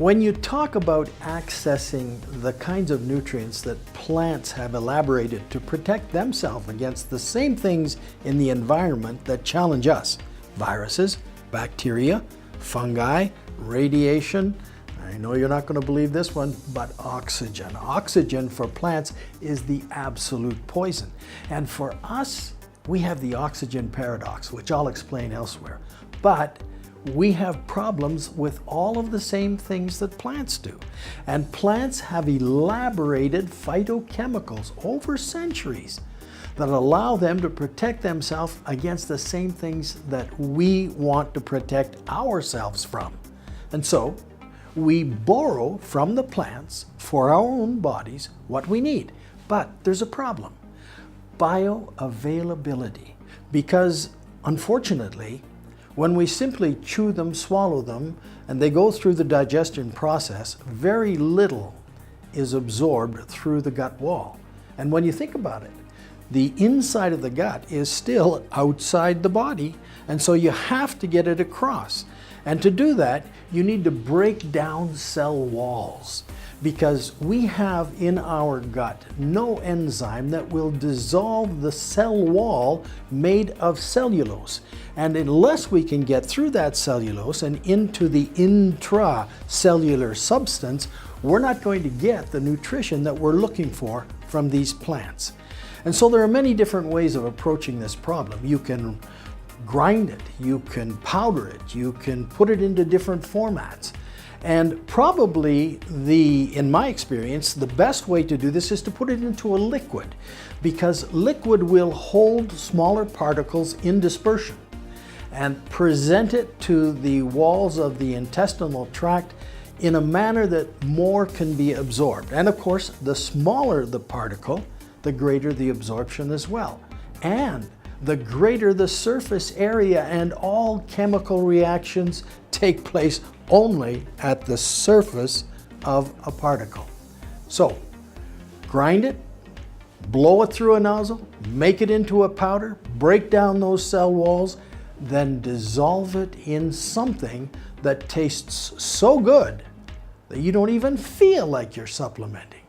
When you talk about accessing the kinds of nutrients that plants have elaborated to protect themselves against the same things in the environment that challenge us, viruses, bacteria, fungi, radiation, I know you're not going to believe this one, but oxygen. Oxygen for plants is the absolute poison. And for us, we have the oxygen paradox, which I'll explain elsewhere. But we have problems with all of the same things that plants do. And plants have elaborated phytochemicals over centuries that allow them to protect themselves against the same things that we want to protect ourselves from. And so, we borrow from the plants for our own bodies what we need. But there's a problem. Bioavailability. Because unfortunately, when we simply chew them, swallow them, and they go through the digestion process, very little is absorbed through the gut wall. And when you think about it, the inside of the gut is still outside the body, and so you have to get it across. And to do that, you need to break down cell walls, because we have in our gut no enzyme that will dissolve the cell wall made of cellulose. And unless we can get through that cellulose and into the intracellular substance, we're not going to get the nutrition that we're looking for from these plants. And so there are many different ways of approaching this problem. You can grind it, you can powder it, you can put it into different formats. And probably in my experience, the best way to do this is to put it into a liquid, because liquid will hold smaller particles in dispersion and present it to the walls of the intestinal tract in a manner that more can be absorbed. And of course, the smaller the particle, the greater the absorption as well. And the greater the surface area, and all chemical reactions take place only at the surface of a particle. So, grind it, blow it through a nozzle, make it into a powder, break down those cell walls, then dissolve it in something that tastes so good that you don't even feel like you're supplementing.